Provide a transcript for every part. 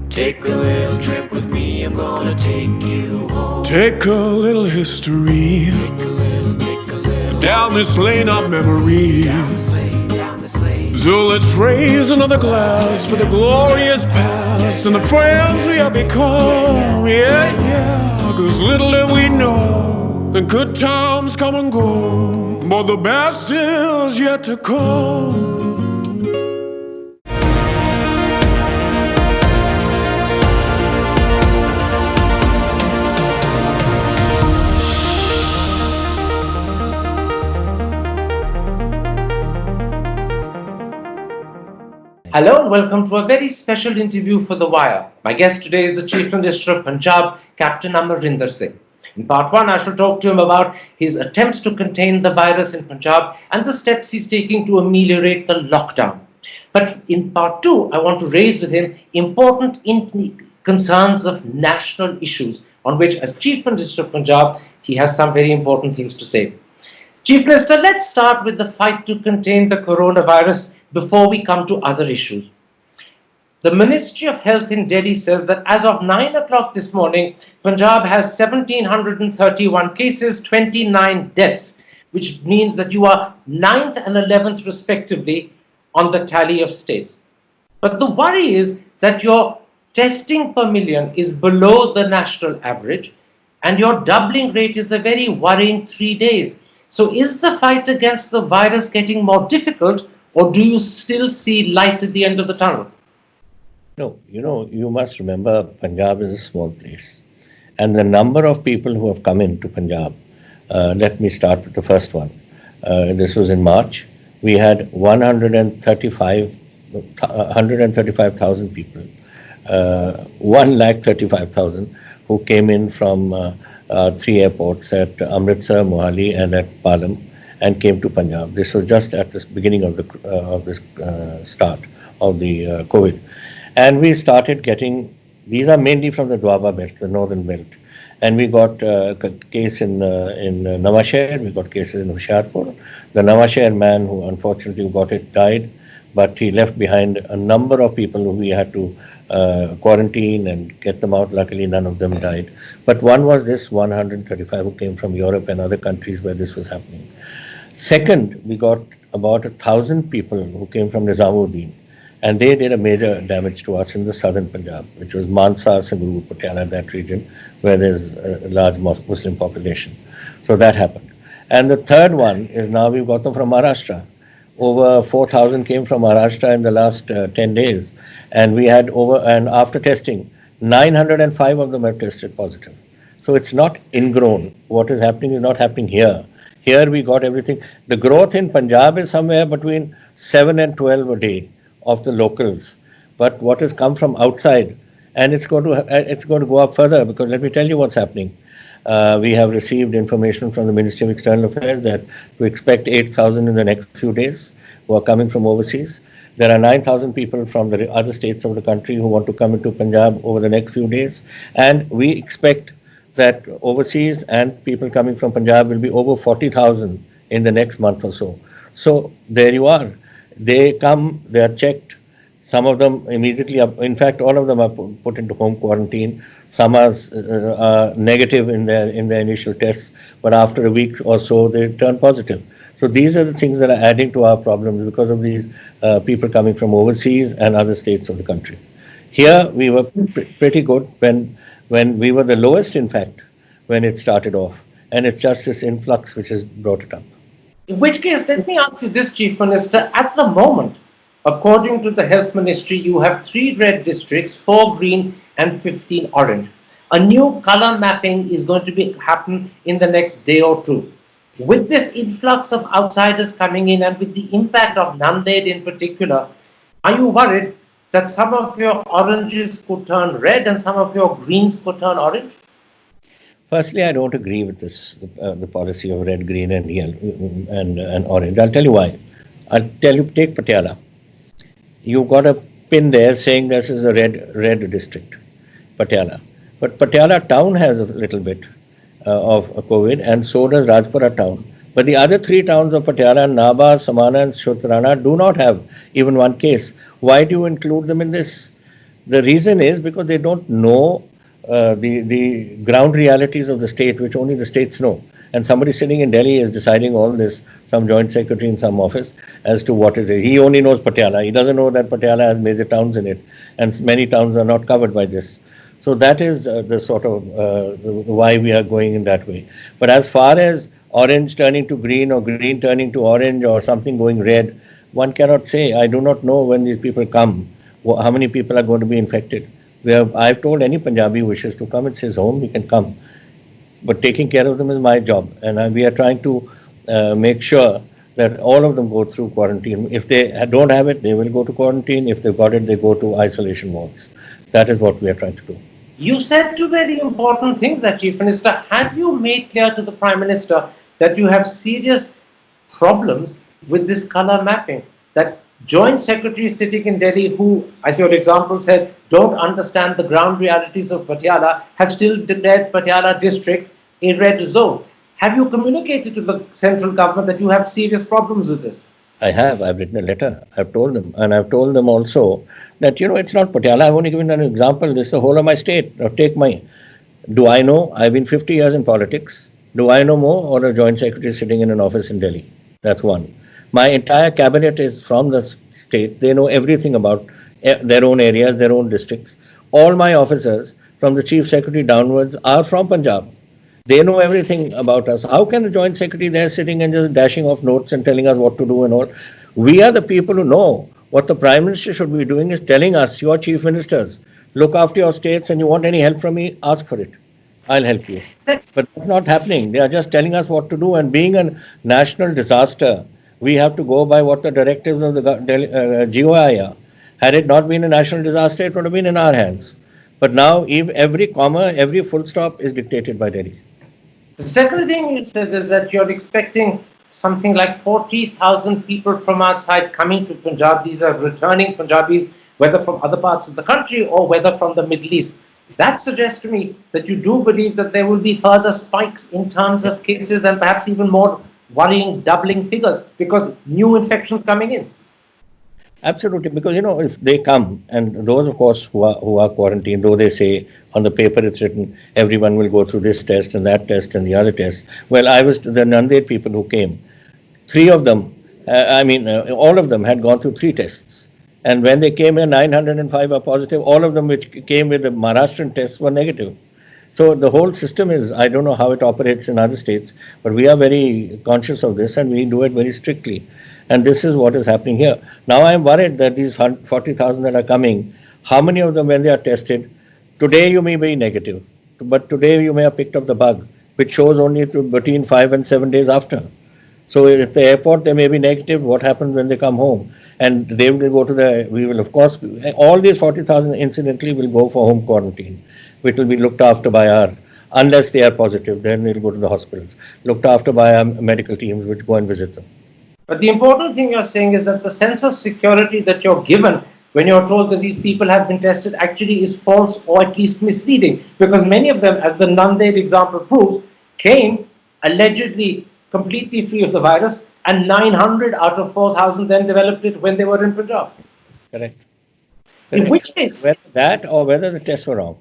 Take a little trip with me, I'm gonna take you home. Take a little history Take a little down this lane of memories. down this lane. So let's raise another glass for the glorious past and the friends we have become. Yeah, yeah, 'cause little did we know the good times come and go, but the best is yet to come. Hello and welcome to a very special interview for The Wire. My guest today is the Chief Minister of Punjab, Captain Amarinder Singh. In part one, I shall talk to him about his attempts to contain the virus in Punjab and the steps he's taking to ameliorate the lockdown. But in part two, I want to raise with him important concerns of national issues on which, as Chief Minister of Punjab, he has some very important things to say. Chief Minister, let's start with the fight to contain the coronavirus before we come to other issues. The Ministry of Health in Delhi says that as of 9 o'clock this morning, Punjab has 1,731 cases, 29 deaths, which means that you are 9th and 11th respectively on the tally of states. But the worry is that your testing per million is below the national average and your doubling rate is a very worrying 3 days. So is the fight against the virus getting more difficult, or do you still see light at the end of the tunnel? No, you must remember Punjab is a small place. And the number of people who have come into Punjab, let me start with the first one. This was in March. We had 135,000 people, 135,000 who came in from three airports at Amritsar, Mohali, and at Palam, and came to Punjab. This was just at the beginning of the start of the COVID. And we started getting, these are mainly from the Doaba belt, the northern belt. And we got a case in Nawashehar, we got cases in Hoshiarpur. The Nawashehar man who unfortunately got it died, but he left behind a number of people who we had to quarantine and get them out. Luckily, none of them died. But one was this 135 who came from Europe and other countries where this was happening. Second, we got about 1,000 people who came from Nizamuddin, and they did a major damage to us in the southern Punjab, which was Mansa, Sangrur, Patiala, that region where there's a large Muslim population. So that happened. And the third one is now we've got them from Maharashtra. Over 4,000 came from Maharashtra in the last 10 days. And we had and after testing, 905 of them have tested positive. So it's not ingrown. What is happening is not happening here. Here we got everything. The growth in Punjab is somewhere between 7 and 12 a day of the locals. But what has come from outside, and it's going to go up further, because let me tell you what's happening. We have received information from the Ministry of External Affairs that we expect 8,000 in the next few days who are coming from overseas. There are 9,000 people from the other states of the country who want to come into Punjab over the next few days. And we expect that overseas and people coming from Punjab will be over 40,000 in the next month or so. So there you are. They come, they are checked. Some of them immediately, in fact, all of them are put into home quarantine. Some are negative in their initial tests, but after a week or so, they turn positive. So these are the things that are adding to our problems because of these people coming from overseas and other states of the country. Here, we were pretty good when we were the lowest, in fact, when it started off. And it's just this influx which has brought it up. In which case, let me ask you this, Chief Minister. At the moment, according to the Health Ministry, you have 3 red districts, 4 green and 15 orange. A new color mapping is going to happen in the next day or two. With this influx of outsiders coming in and with the impact of Nanded in particular, are you worried that some of your oranges could turn red and some of your greens could turn orange? Firstly, I don't agree with this, the policy of red, green, and yellow and orange. I'll tell you why. I'll tell you, take Patiala. You've got a pin there saying this is a red district, Patiala. But Patiala town has a little bit of COVID, and so does Rajpura town. But the other 3 towns of Patiala, Naba, Samana, and Shotrana do not have even one case. Why do you include them in this? The reason is because they don't know the ground realities of the state, which only the states know. And somebody sitting in Delhi is deciding all this, some joint secretary in some office, as to what is it. He only knows Patiala. He doesn't know that Patiala has major towns in it, and many towns are not covered by this. So that is the sort of why we are going in that way. But as far as orange turning to green or green turning to orange or something going red, one cannot say. I do not know when these people come, how many people are going to be infected. I've told any Punjabi who wishes to come, it's his home, he can come. But taking care of them is my job. And we are trying to make sure that all of them go through quarantine. If they don't have it, they will go to quarantine. If they've got it, they go to isolation wards. That is what we are trying to do. You said two very important things that Chief Minister. Have you made clear to the Prime Minister that you have serious problems with this color mapping? That joint secretaries sitting in Delhi who, as your example said, don't understand the ground realities of Patiala have still declared Patiala district a red zone. Have you communicated to the central government that you have serious problems with this? I have. I've written a letter. I've told them. And I've told them also that, it's not Patiala. I've only given an example. This is the whole of my state. Now take my. Do I know? I've been 50 years in politics. Do I know more or a joint secretary sitting in an office in Delhi? That's one. My entire cabinet is from the state. They know everything about their own areas, their own districts. All my officers, from the chief secretary downwards, are from Punjab. They know everything about us. How can a joint secretary there sitting and just dashing off notes and telling us what to do and all? We are the people who know. What the Prime Minister should be doing is telling us, your chief ministers, look after your states, and you want any help from me, ask for it. I'll help you. But that's not happening. They are just telling us what to do. And being a national disaster, we have to go by what the directives of the GOI are. Had it not been a national disaster, it would have been in our hands. But now every comma, every full stop is dictated by Delhi. The second thing you said is that you're expecting something like 40,000 people from outside coming to Punjab. These are returning Punjabis, whether from other parts of the country or whether from the Middle East. That suggests to me that you do believe that there will be further spikes in terms of cases and perhaps even more worrying doubling figures because new infections coming in. Absolutely, because if they come, and those of course who are quarantined, though they say on the paper it's written everyone will go through this test and that test and the other test. Well, I was the Nanded people who came. Three of them, all of them had gone through 3 tests, and when they came here, 905 are positive. All of them which came with the Maharashtrian tests were negative. So the whole system is, I don't know how it operates in other states, but we are very conscious of this and we do it very strictly. And this is what is happening here. Now I am worried that these 40,000 that are coming, how many of them, when they are tested, today you may be negative, but today you may have picked up the bug, which shows only between 5 and 7 days after. So at the airport, they may be negative. What happens when they come home? And they will go to we will of course, all these 40,000 incidentally will go for home quarantine, which will be looked after by unless they are positive, then they'll go to the hospitals, looked after by our medical teams, which go and visit them. But the important thing you're saying is that the sense of security that you're given when you're told that these people have been tested actually is false or at least misleading, because many of them, as the Nanded example proves, came allegedly completely free of the virus, and 900 out of 4,000 then developed it when they were in Punjab. Correct. In which case? Whether that or whether the tests were wrong.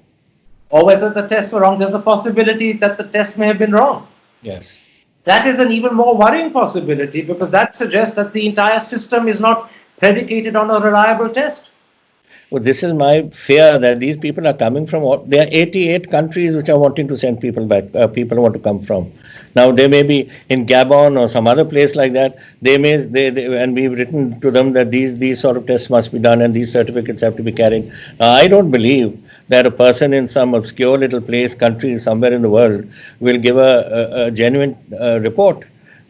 Or whether the tests were wrong, there's a possibility that the tests may have been wrong. Yes. That is an even more worrying possibility, because that suggests that the entire system is not predicated on a reliable test. Well, this is my fear, that these people are coming from, there are 88 countries which are wanting to send people back, people want to come from. Now, they may be in Gabon or some other place like that. And we've written to them that these sort of tests must be done and these certificates have to be carried. Now, I don't believe that a person in some obscure little place, country, somewhere in the world, will give a genuine report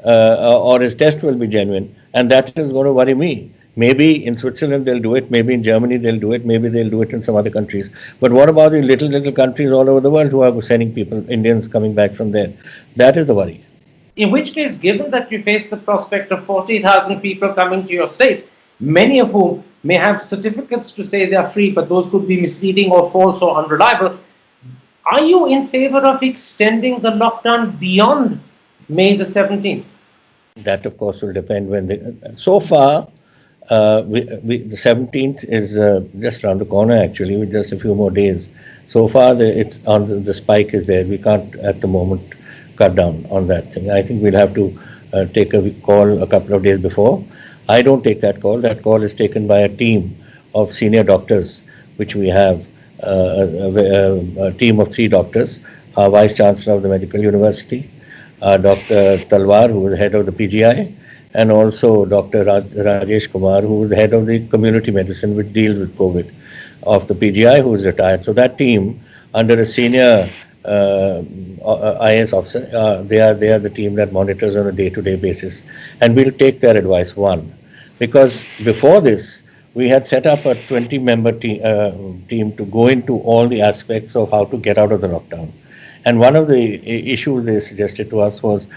or his test will be genuine. And that is going to worry me. Maybe in Switzerland they'll do it, maybe in Germany they'll do it, maybe they'll do it in some other countries. But what about the little countries all over the world who are sending people, Indians coming back from there? That is the worry. In which case, given that you face the prospect of 40,000 people coming to your state, many of whom may have certificates to say they are free, but those could be misleading or false or unreliable, are you in favor of extending the lockdown beyond May the 17th? That, of course, will depend when so far, The 17th is just around the corner, actually, with just a few more days. So far, it's on the spike is there. We can't at the moment cut down on that thing. I think we'll have to take a call a couple of days before. I don't take that call. That call is taken by a team of senior doctors, which we have a team of 3 doctors, our Vice Chancellor of the Medical University, Dr. Talwar, who is head of the PGI, and also Dr. Rajesh Kumar, who is the head of the community medicine, which deals with COVID, of the PGI, who is retired. So that team, under a senior IS officer, they are the team that monitors on a day-to-day basis, and we'll take their advice. One, because before this, we had set up a 20-member team to go into all the aspects of how to get out of the lockdown. And one of the issues they suggested to us was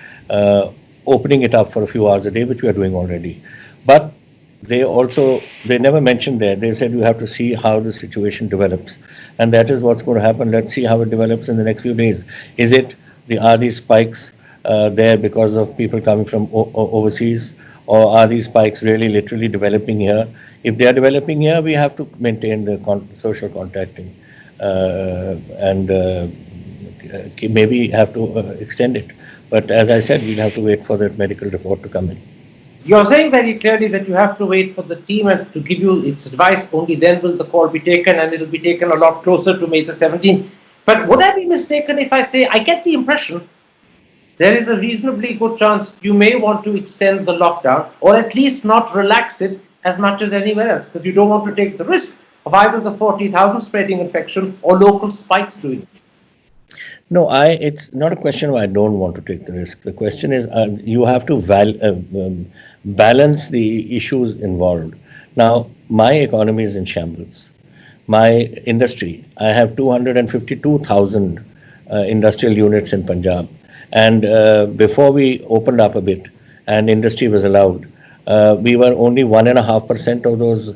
opening it up for a few hours a day, which we are doing already. But they never mentioned there, they said you have to see how the situation develops. And that is what's going to happen. Let's see how it develops in the next few days. Are these spikes there because of people coming from overseas? Or are these spikes really literally developing here? If they are developing here, we have to maintain the social contacting and maybe have to extend it. But as I said, we'll have to wait for that medical report to come in. You're saying very clearly that you have to wait for the team and to give you its advice. Only then will the call be taken, and it'll be taken a lot closer to May the 17th. But would I be mistaken if I say I get the impression there is a reasonably good chance you may want to extend the lockdown, or at least not relax it as much as anywhere else, because you don't want to take the risk of either the 40,000 spreading infection or local spikes doing it? No, it's not a question of I don't want to take the risk. The question is you have to balance the issues involved. Now, my economy is in shambles. My industry, I have 252,000 industrial units in Punjab. And before we opened up a bit and industry was allowed, we were only 1.5% of those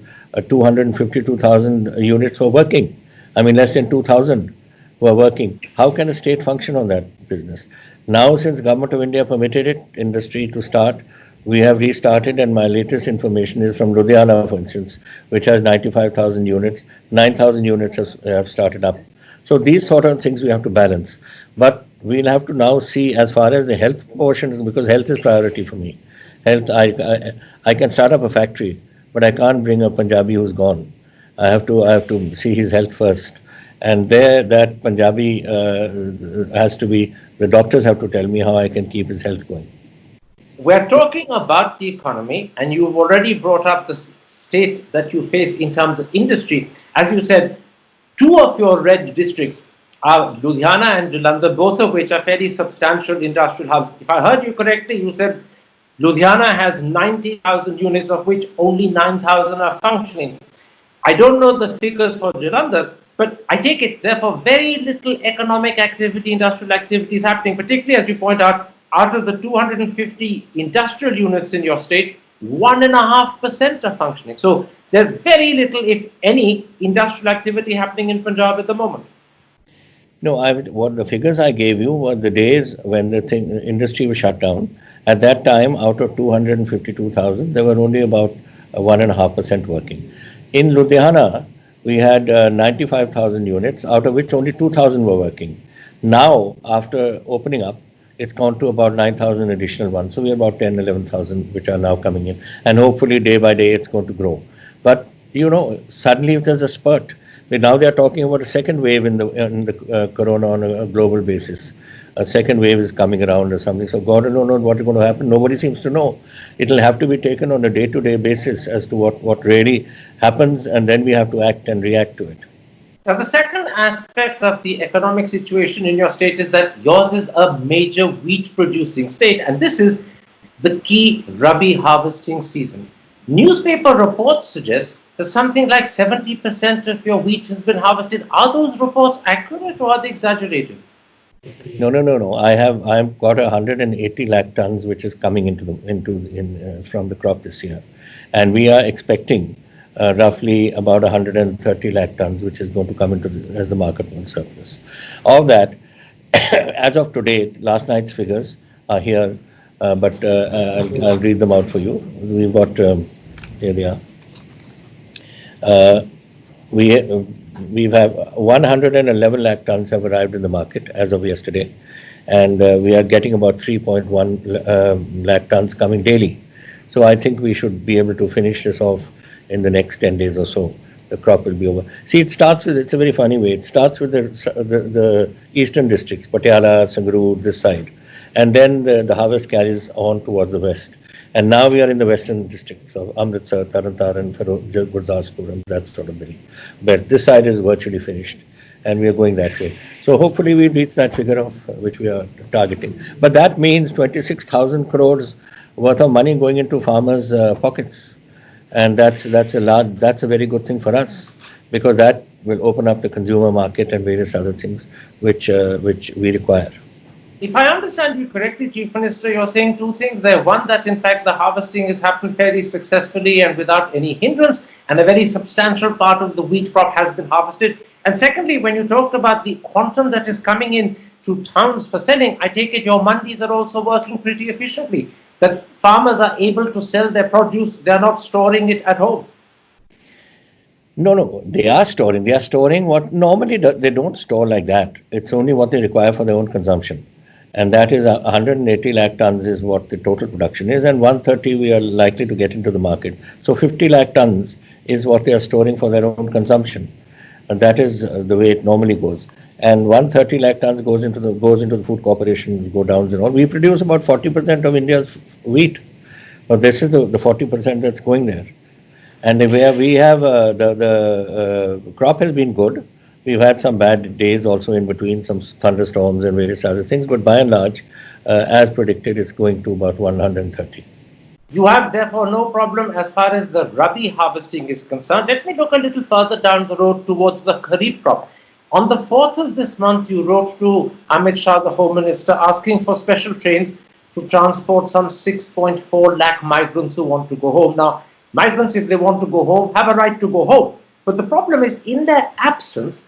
252,000 units were working. I mean, less than 2,000 were working. How can a state function on that business? Now, since Government of India permitted industry to start, we have restarted, and my latest information is from Ludhiana, for instance, which has 95,000 units. 9,000 units have started up. So these sort of things we have to balance. But we'll have to now see as far as the health portion, because health is priority for me. Health, I can start up a factory, but I can't bring a Punjabi who's gone. I have to see his health first. And that Punjabi has to be, the doctors have to tell me how I can keep his health going. We're talking about the economy, and you've already brought up the state that you face in terms of industry. As you said, 2 of your red districts are Ludhiana and Jalandhar, both of which are fairly substantial industrial hubs. If I heard you correctly, you said Ludhiana has 90,000 units, of which only 9,000 are functioning. I don't know the figures for Jalandhar, but I take it, therefore, very little economic activity, industrial activity is happening, particularly as you point out of the 250 industrial units in your state, 1.5% are functioning. So there's very little, if any, industrial activity happening in Punjab at the moment. No, what the figures I gave you were the days when the industry was shut down. At that time, out of 252,000, there were only about 1.5% working. In Ludhiana, we had 95,000 units, out of which only 2,000 were working. Now, after opening up, it's gone to about 9,000 additional ones. So we're about 10, 11,000, which are now coming in. And hopefully, day by day, it's going to grow. But, suddenly there's a spurt. Now they are talking about a second wave in the corona on a global basis. A second wave is coming around or something. So God don't know what is going to happen. Nobody seems to know. It'll have to be taken on a day-to-day basis as to what really happens, and then we have to act and react to it. Now, the second aspect of the economic situation in your state is that yours is a major wheat-producing state, and this is the key Rabi harvesting season. Newspaper reports suggest that something like 70% of your wheat has been harvested. Are those reports accurate or are they exaggerated? No. I've got 180 lakh tons which is coming from the crop this year, and we are expecting roughly about 130 lakh tons which is going to come as the market wants surplus. Of that, as of today, last night's figures are here, but I'll read them out for you. We've got There they are. Uh, we we've have 111 lakh tons have arrived in the market as of yesterday, and we are getting about 3.1 lakh tons coming daily. So I think we should be able to finish this off in the next 10 days or so. The crop will be over. See, it starts with, it's a very funny way. It starts with the eastern districts, Patiala, Sangrur, this side. And then the harvest carries on towards the west. And now we are in the western districts of Amritsar, Taran, Gurdaspur, and that sort of thing. But this side is virtually finished, and we are going that way. So hopefully we reach that figure of which we are targeting. But that means 26,000 crores worth of money going into farmers' pockets, and that's a very good thing for us, because that will open up the consumer market and various other things which we require. If I understand you correctly, Chief Minister, you're saying two things there. One, that in fact the harvesting has happened fairly successfully and without any hindrance, and a very substantial part of the wheat crop has been harvested. And secondly, when you talked about the quantum that is coming in to towns for selling, I take it your mandis are also working pretty efficiently, that farmers are able to sell their produce, they are not storing it at home. No, they are storing. They are storing what normally they don't store like that. It's only what they require for their own consumption. And that is 180 lakh tons is what the total production is, and 130 we are likely to get into the market. So 50 lakh tons is what they are storing for their own consumption, and that is the way it normally goes. And 130 lakh tons goes into the food corporations, go down and all. We produce about 40% of India's wheat. So this is the 40% that's going there. And where we have the crop has been good. We've had some bad days also in between, some thunderstorms and various other things, but by and large, as predicted, it's going to about 130. You have therefore no problem as far as the Rabi harvesting is concerned. Let me look a little further down the road towards the Kharif crop. On the 4th of this month, you wrote to Amit Shah, the Home Minister, asking for special trains to transport some 6.4 lakh migrants who want to go home. Now, migrants, if they want to go home, have a right to go home. But the problem is, in their absence,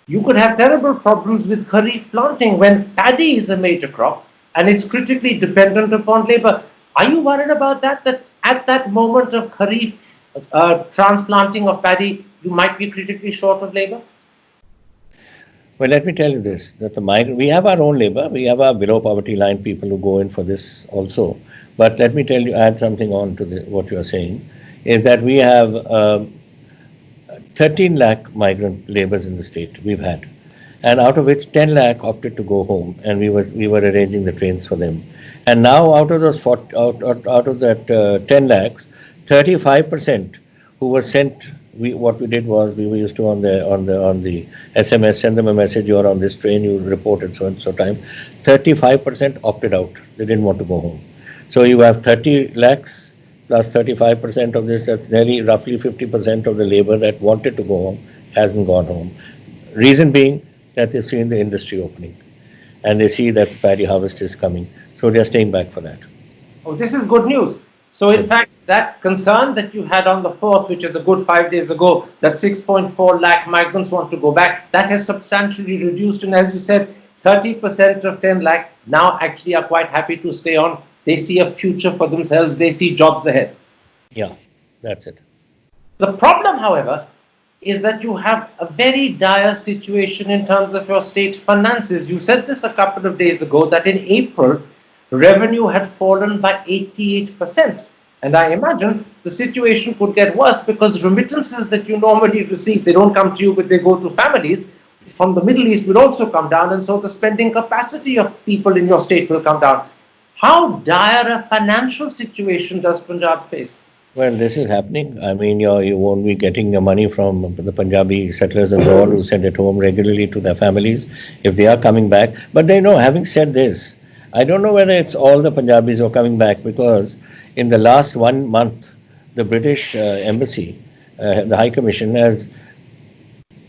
you could have terrible problems with Kharif planting when paddy is a major crop and it's critically dependent upon labor. Are you worried about that at that moment of Kharif transplanting of paddy, you might be critically short of labor? Well, let me tell you this, that we have our own labor, we have our below poverty line people who go in for this also. But let me add something on to what you are saying, is that we have 13 lakh migrant laborers in the state we've had, and out of which 10 lakh opted to go home, and we were arranging the trains for them. And now out of those out of that 10 lakhs, 35% who were sent. What we did was we used to on the SMS send them a message, you are on this train, you reported so and so time. 35% opted out. They didn't want to go home. So you have 30 lakhs plus 35% of this, that's nearly roughly 50% of the labor that wanted to go home hasn't gone home. Reason being that they've seen the industry opening and they see that paddy harvest is coming. So they're staying back for that. Oh, this is good news. So in fact, that concern that you had on the 4th, which is a good 5 days ago, that 6.4 lakh migrants want to go back, that has substantially reduced. And as you said, 30% of 10 lakh now actually are quite happy to stay on. They see a future for themselves. They see jobs ahead. Yeah, that's it. The problem, however, is that you have a very dire situation in terms of your state finances. You said this a couple of days ago, that in April, revenue had fallen by 88%. And I imagine the situation could get worse because remittances that you normally receive, they don't come to you, but they go to families from the Middle East will also come down. And so the spending capacity of people in your state will come down. How dire a financial situation does Punjab face? Well, this is happening. I mean, you won't be getting your money from the Punjabi settlers abroad who send it home regularly to their families if they are coming back. But they know, having said this, I don't know whether it's all the Punjabis who are coming back, because in the last 1 month, the British embassy, the High Commission, has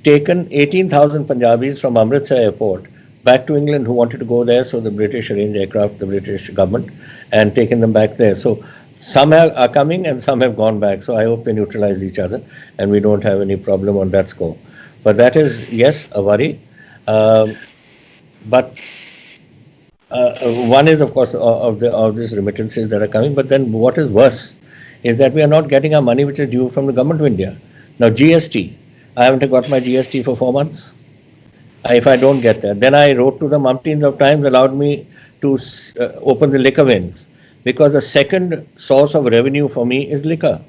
taken 18,000 Punjabis from Amritsar airport back to England who wanted to go there. So the British arranged aircraft, the British government, and taken them back there. So some are coming and some have gone back. So I hope they neutralize each other and we don't have any problem on that score. But that is, yes, a worry. But one is, of course, of these remittances that are coming. But then what is worse is that we are not getting our money which is due from the government of India. Now GST, I haven't got my GST for 4 months. If I don't get that, then I wrote to them umpteens of times, allowed me to open the liquor vins, because the second source of revenue for me is liquor.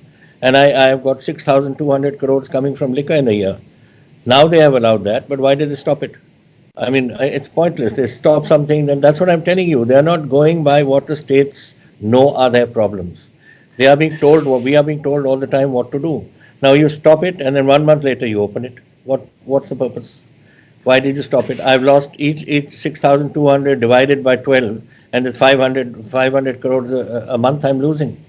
And I have got 6,200 crores coming from liquor in a year. Now they have allowed that, but why did they stop it? I mean, it's pointless. They stop something, then that's what I'm telling you. They are not going by what the states know are their problems. They are being told, we are being told all the time what to do. Now you stop it, and then 1 month later you open it. What's the purpose? Why did you stop it? I've lost each 6,200 divided by 12, and it's 500 crores a month I'm losing.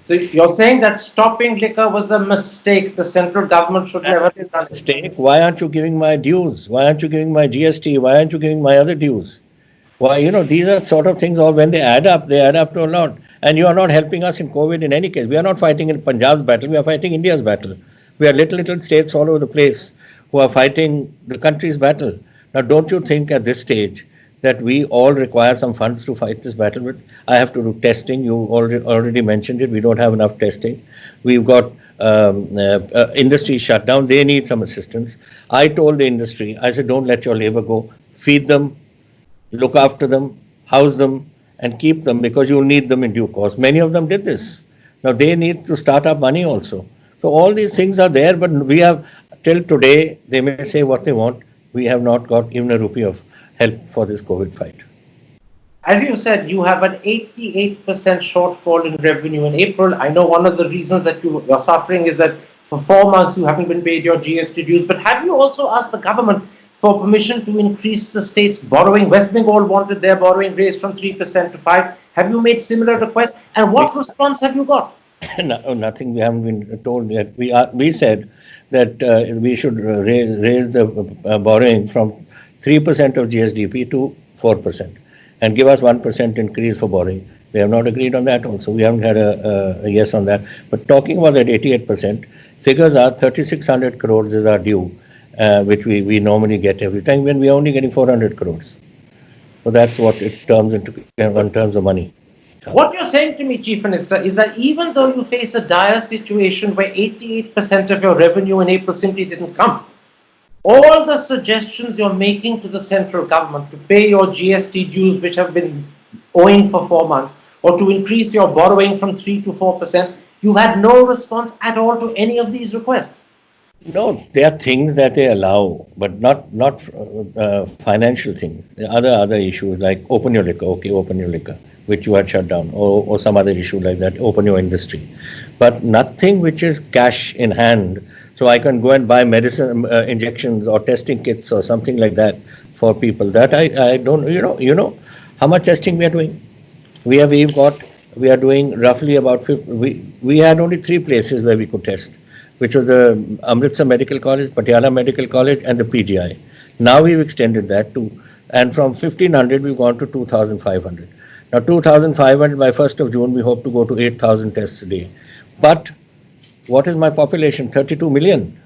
So you're saying that stopping liquor was a mistake. The central government should never have done it. Mistake. Why aren't you giving my dues? Why aren't you giving my GST? Why aren't you giving my other dues? Why, these are sort of things, or when they add up to a lot. And you are not helping us in COVID in any case. We are not fighting in Punjab's battle, we are fighting India's battle. We are little states all over the place who are fighting the country's battle. Now, don't you think at this stage that we all require some funds to fight this battle with? I have to do testing. You already mentioned it. We don't have enough testing. We've got industry shut down. They need some assistance. I told the industry, I said, don't let your labor go. Feed them, look after them, house them, and keep them, because you'll need them in due course. Many of them did this. Now they need to start up money also. So all these things are there, but we have, till today, they may say what they want. We have not got even a rupee of help for this COVID fight. As you said, you have an 88% shortfall in revenue in April. I know one of the reasons that you're suffering is that for 4 months you haven't been paid your GST dues. But have you also asked the government for permission to increase the state's borrowing? West Bengal wanted their borrowing raised from 3% to 5%. Have you made similar requests? And what response have you got? No, nothing. We haven't been told yet. We said that we should raise the borrowing from 3% of GSDP to 4% and give us 1% increase for borrowing. They have not agreed on that also. We haven't had a yes on that. But talking about that 88%, figures are 3,600 crores is our due, which we normally get every time, when we are only getting 400 crores. So that's what it turns into in terms of money. What you're saying to me, Chief Minister, is that even though you face a dire situation where 88% of your revenue in April simply didn't come, all the suggestions you're making to the central government to pay your GST dues, which have been owing for 4 months, or to increase your borrowing from 3 to 4%, you've had no response at all to any of these requests. No, there are things that they allow, but not financial things. There are other issues like open your liquor, open your liquor, which you had shut down, or some other issue like that, open your industry. But nothing which is cash in hand, so I can go and buy medicine, injections or testing kits or something like that for people. That I don't, you know how much testing we are doing? We are doing roughly about 50, we had only 3 places where we could test, which was the Amritsar Medical College, Patiala Medical College, and the PGI. Now we've extended that to, and from 1,500 we've gone to 2,500. Now 2,500 by 1st of June, we hope to go to 8,000 tests a day. But what is my population? 32 million.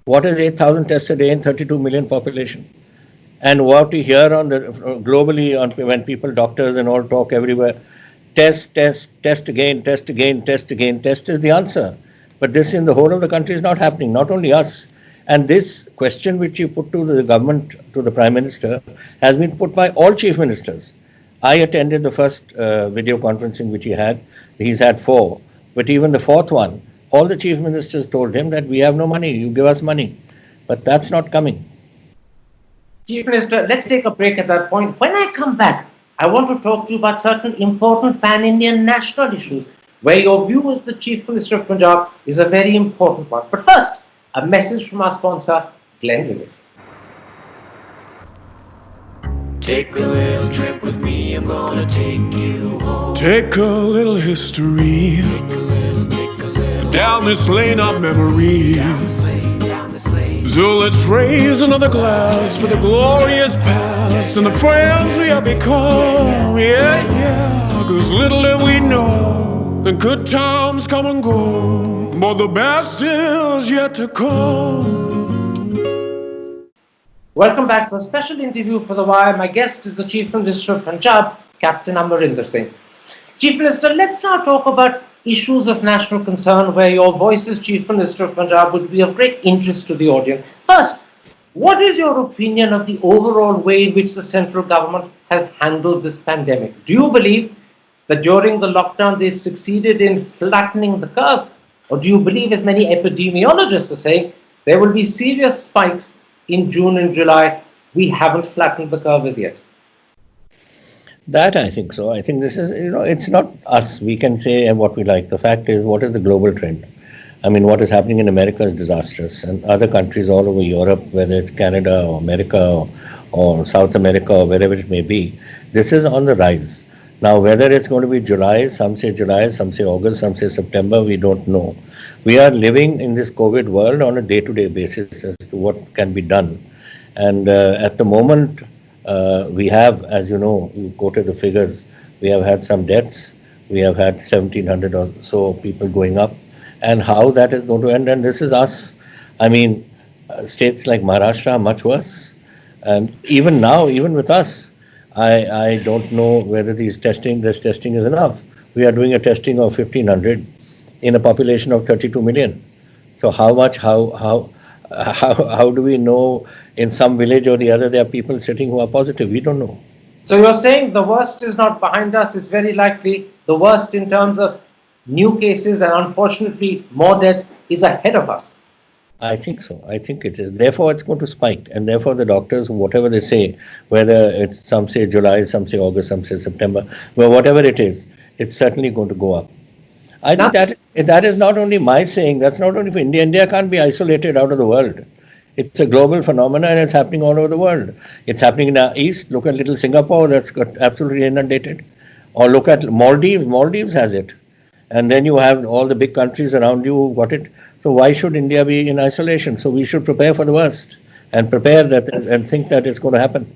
What is 8,000 tests a day in 32 million population? And what we hear on the globally when people, doctors and all talk everywhere, test again, test is the answer. But this in the whole of the country is not happening, not only us. And this question which you put to the government, to the Prime Minister, has been put by all chief ministers. I attended the first video conferencing which he had. He's had 4. But even the 4th one, all the chief ministers told him that we have no money, you give us money. But that's not coming. Chief Minister, let's take a break at that point. When I come back, I want to talk to you about certain important pan-Indian national issues, where your view as the Chief Minister of Punjab is a very important one. But first, a message from our sponsor, Glenlivet. Take a little trip with me, I'm gonna take you home. Take a little history Take a little down this lane of memory. down this lane. So let's raise another glass for the glorious past and the friends we have become. Yeah, 'cause little did we know the good times come and go, but the best is yet to come. Welcome back to a special interview for The Wire. My guest is the Chief Minister of Punjab, Captain Amarinder Singh. Chief Minister, let's now talk about issues of national concern where your voice as Chief Minister of Punjab would be of great interest to the audience. First, what is your opinion of the overall way in which the central government has handled this pandemic? Do you believe that during the lockdown they've succeeded in flattening the curve? Or do you believe, as many epidemiologists are saying, there will be serious spikes in June and July? We haven't flattened the curve as yet. That I think so. I think this is, it's not us. We can say what we like. The fact is, what is the global trend? I mean, what is happening in America is disastrous, and other countries all over Europe, whether it's Canada or America or South America or wherever it may be, this is on the rise. Now, whether it's going to be July, some say August, some say September, we don't know. We are living in this COVID world on a day-to-day basis as to what can be done. And at the moment, we have, as you know, you quoted the figures, we have had some deaths, we have had 1,700 or so people going up, and how that is going to end. And this is us. I mean, states like Maharashtra are much worse. And even now, even with us, I don't know whether this testing is enough. We are doing a testing of 1,500 in a population of 32 million. So how do we know in some village or the other there are people sitting who are positive? We don't know. So you're saying the worst is not behind us, it's very likely the worst in terms of new cases and unfortunately more deaths is ahead of us. I think so. I think it is. Therefore, it's going to spike. And therefore, the doctors, whatever they say, whether it's some say July, some say August, some say September, well, whatever it is, it's certainly going to go up. I think that is not only my saying, that's not only for India. India can't be isolated out of the world. It's a global phenomenon and it's happening all over the world. It's happening in the East. Look at little Singapore, that's got absolutely inundated. Or look at Maldives. Maldives has it. And then you have all the big countries around you who got it. So why should India be in isolation? So we should prepare for the worst and prepare that and think that it's going to happen.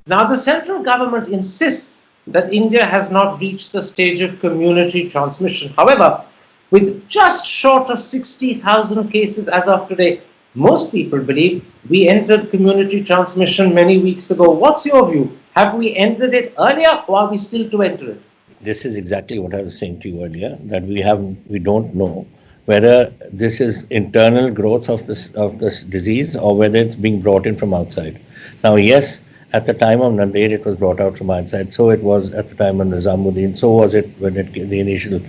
Now the central government insists that India has not reached the stage of community transmission. However, with just short of 60,000 cases as of today, most people believe we entered community transmission many weeks ago. What's your view? Have we entered it earlier or are we still to enter it? This is exactly what I was saying to you earlier, that we don't know whether this is internal growth of this disease or whether it's being brought in from outside. Now, yes, at the time of Nanded, it was brought out from outside. So it was at the time of Nizamuddin. So was it when the initial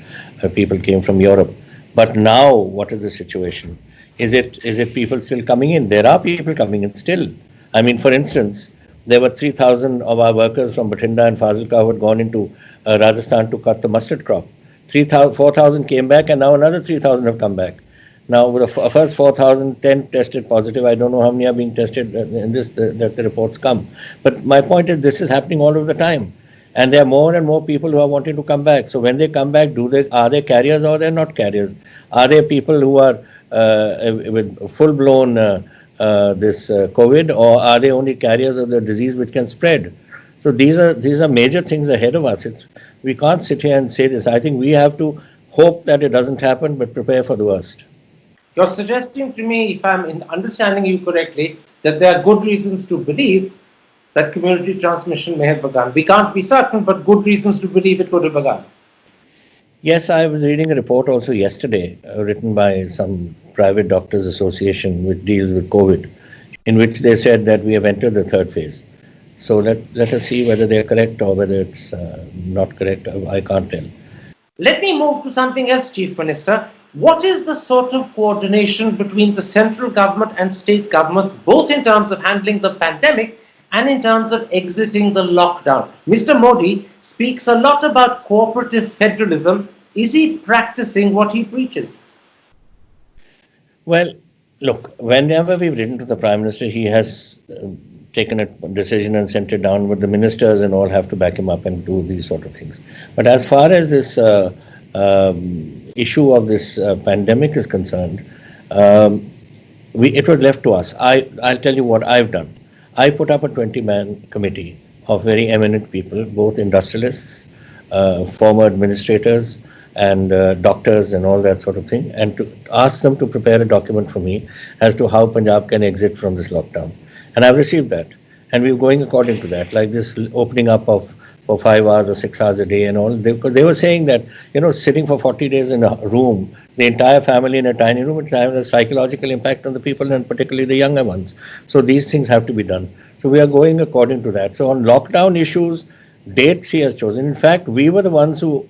people came from Europe. But now, what is the situation? Is it people still coming in? There are people coming in still. I mean, for instance, there were 3,000 of our workers from Bathinda and Fazilka who had gone into Rajasthan to cut the mustard crop. 4,000 came back and now another 3,000 have come back. Now, with the first 4,000, 10 tested positive. I don't know how many are being tested in this, that the reports come. But my point is this is happening all over the time. And there are more and more people who are wanting to come back. So when they come back, are they carriers or they're not carriers? Are they people who are with full-blown COVID, or are they only carriers of the disease which can spread? So these are major things ahead of us. We can't sit here and say this. I think we have to hope that it doesn't happen, but prepare for the worst. You're suggesting to me, if I'm understanding you correctly, that there are good reasons to believe that community transmission may have begun. We can't be certain, but good reasons to believe it could have begun. Yes, I was reading a report also yesterday, written by some private doctors association which deals with COVID, in which they said that we have entered the third phase. So let us see whether they're correct or whether it's not correct. I can't tell. Let me move to something else, Chief Minister. What is the sort of coordination between the central government and state governments, both in terms of handling the pandemic and in terms of exiting the lockdown? Mr. Modi speaks a lot about cooperative federalism. Is he practicing what he preaches? Well, look, whenever we've written to the Prime Minister, he has taken a decision and sent it down, but the ministers and all have to back him up and do these sort of things. But as far as this issue of this pandemic is concerned, it was left to us. I'll tell you what I've done. I put up a 20-man committee of very eminent people, both industrialists, former administrators, and doctors and all that sort of thing, and to ask them to prepare a document for me as to how Punjab can exit from this lockdown. And I've received that. And we're going according to that, like this opening up of for 5 hours or 6 hours a day and all. Because they were saying that, sitting for 40 days in a room, the entire family in a tiny room, it has a psychological impact on the people and particularly the younger ones. So these things have to be done. So we are going according to that. So on lockdown issues, dates he has chosen. In fact, we were the ones who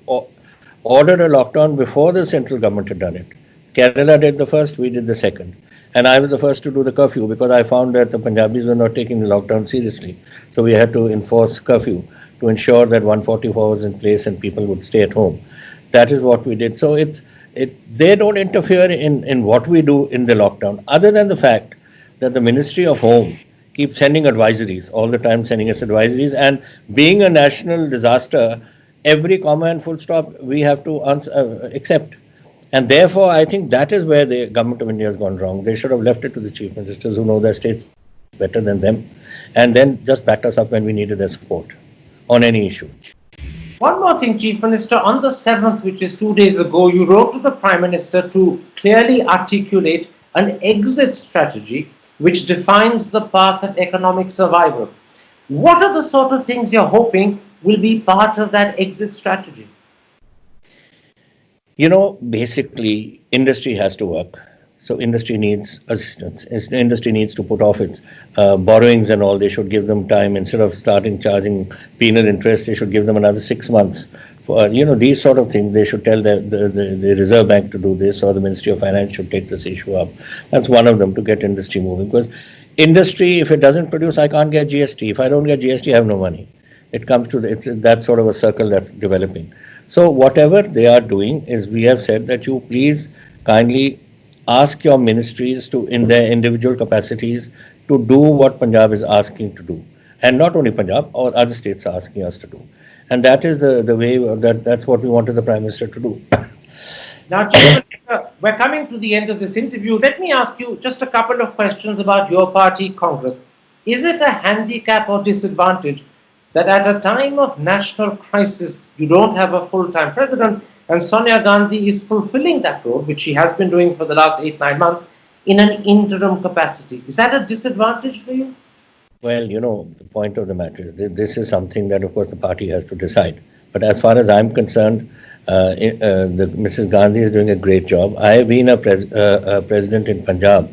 ordered a lockdown before the central government had done it. Kerala did the first, we did the second. And I was the first to do the curfew because I found that the Punjabis were not taking the lockdown seriously. So we had to enforce curfew to ensure that 144 was in place and people would stay at home. That is what we did. So they don't interfere in what we do in the lockdown, other than the fact that the Ministry of Home keeps sending advisories, all the time sending us advisories. And being a national disaster, every comma and full stop we have to accept. And therefore, I think that is where the government of India has gone wrong. They should have left it to the chief ministers who know their states better than them, and then just backed us up when we needed their support on any issue. One more thing, Chief Minister. On the 7th, which is 2 days ago, you wrote to the Prime Minister to clearly articulate an exit strategy which defines the path of economic survival. What are the sort of things you're hoping will be part of that exit strategy? Basically, industry has to work. So industry needs assistance. Industry needs to put off its borrowings and all. They should give them time. Instead of starting charging penal interest, they should give them another 6 months. For these sort of things, they should tell the Reserve Bank to do this, or the Ministry of Finance should take this issue up. That's one of them, to get industry moving. Because industry, if it doesn't produce, I can't get GST. If I don't get GST, I have no money. It comes to it's that sort of a circle that's developing. So whatever they are doing is, we have said that you please kindly ask your ministries to, in their individual capacities, to do what Punjab is asking to do. And not only Punjab, or other states are asking us to do. And that is the way, that's what we wanted the Prime Minister to do. Now, Chief Minister, we're coming to the end of this interview. Let me ask you just a couple of questions about your party, Congress. Is it a handicap or disadvantage that at a time of national crisis, you don't have a full-time president, and Sonia Gandhi is fulfilling that role, which she has been doing for the last 8-9 months, in an interim capacity? Is that a disadvantage for you? Well, the point of the matter is this is something that, of course, the party has to decide. But as far as I'm concerned, Mrs. Gandhi is doing a great job. I have been a president in Punjab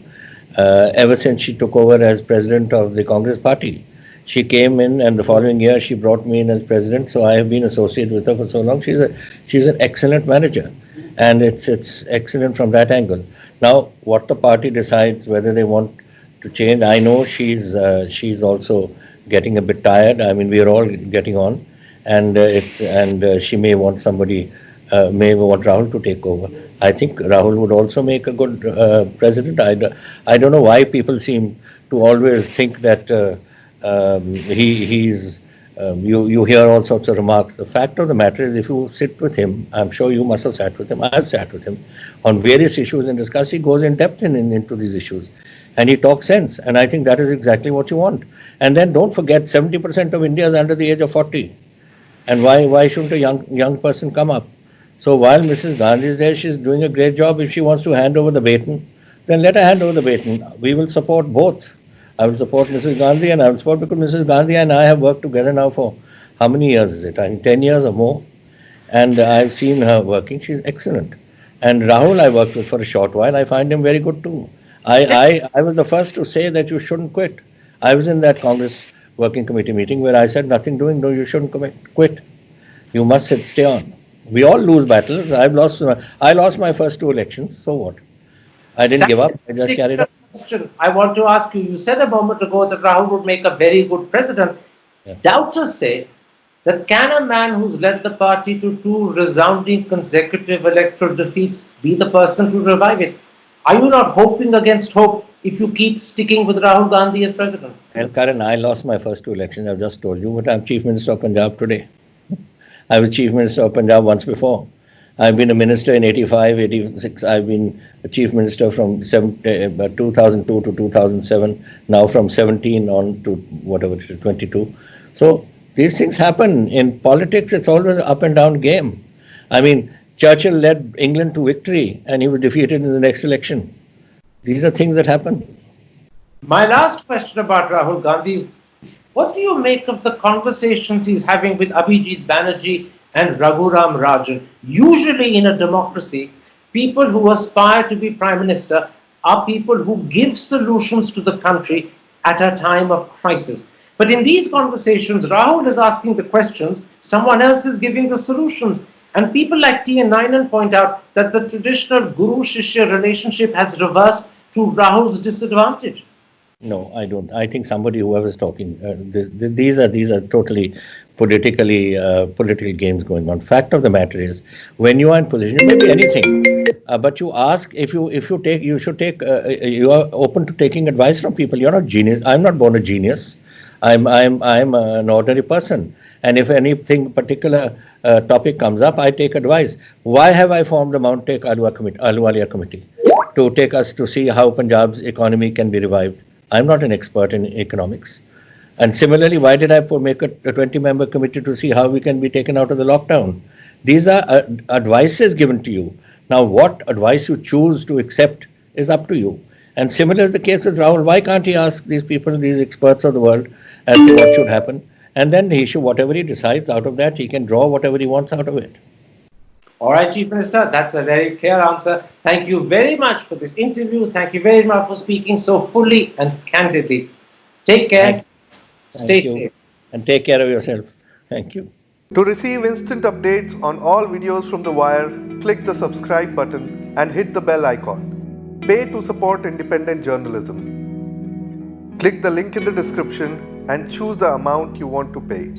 ever since she took over as president of the Congress party. She came in, and the following year she brought me in as president. So I have been associated with her for so long. She's an excellent manager, and it's excellent from that angle. Now, what the party decides, whether they want to change, I know she's also getting a bit tired. I mean, we are all getting on, and she may want somebody, may want Rahul to take over. I think Rahul would also make a good president. I don't know why people seem to always think that. You hear all sorts of remarks. The fact of the matter is, if you sit with him, I'm sure you must have sat with him, I've sat with him on various issues and discuss. He goes in depth into these issues, and he talks sense. And I think that is exactly what you want. And then don't forget, 70% of India is under the age of 40. And why shouldn't a young person come up? So while Mrs. Gandhi is there, she's doing a great job. If she wants to hand over the baton, then let her hand over the baton. We will support both. I will support Mrs. Gandhi, and I will support, because Mrs. Gandhi and I have worked together now for how many years is it? I think 10 years or more. And I've seen her working. She's excellent. And Rahul I worked with for a short while. I find him very good too. I was the first to say that you shouldn't quit. I was in that Congress working committee meeting where I said, nothing doing, no, you shouldn't quit. You must stay on. We all lose battles. I lost my first 2 elections. So what? I didn't give up. I just carried on. I want to ask you, you said a moment ago that Rahul would make a very good president. Yeah. Doubters say that can a man who's led the party to 2 resounding consecutive electoral defeats be the person to revive it? Are you not hoping against hope if you keep sticking with Rahul Gandhi as president? Well, Karan, I lost my first 2 elections. I've just told you, but I'm Chief Minister of Punjab today. I was Chief Minister of Punjab once before. I've been a minister in 85, 86. I've been a chief minister from 2002 to 2007. Now from 17 on to whatever it is, 22. So these things happen. In politics, it's always an up and down game. I mean, Churchill led England to victory and he was defeated in the next election. These are things that happen. My last question about Rahul Gandhi. What do you make of the conversations he's having with Abhijit Banerjee and Raghuram Rajan? Usually in a democracy, people who aspire to be Prime Minister are people who give solutions to the country at a time of crisis. But in these conversations, Rahul is asking the questions, someone else is giving the solutions. And people like T.N. Nainan point out that the traditional Guru-Shishya relationship has reversed to Rahul's disadvantage. No, I don't. I think somebody, whoever's talking, these are totally political games going on. Fact of the matter is, when you are in position, it may be anything, but you ask if you take, you should take. You are open to taking advice from people. You're not genius. I'm not born a genius. I'm an ordinary person, and if anything particular topic comes up, I take advice. Why have I formed the Mount Take Ahluwalia committee to take us to see how Punjab's economy can be revived? I'm not an expert in economics. And similarly, why did I make a 20-member committee to see how we can be taken out of the lockdown? These are advices given to you. Now, what advice you choose to accept is up to you. And similar is the case with Rahul. Why can't he ask these people, these experts of the world, as to what should happen? And then he should, whatever he decides out of that, he can draw whatever he wants out of it. All right, Chief Minister, that's a very clear answer. Thank you very much for this interview. Thank you very much for speaking so fully and candidly. Take care. Stay safe. And take care of yourself. Thank you. To receive instant updates on all videos from The Wire, click the subscribe button and hit the bell icon. Pay to support independent journalism. Click the link in the description and choose the amount you want to pay.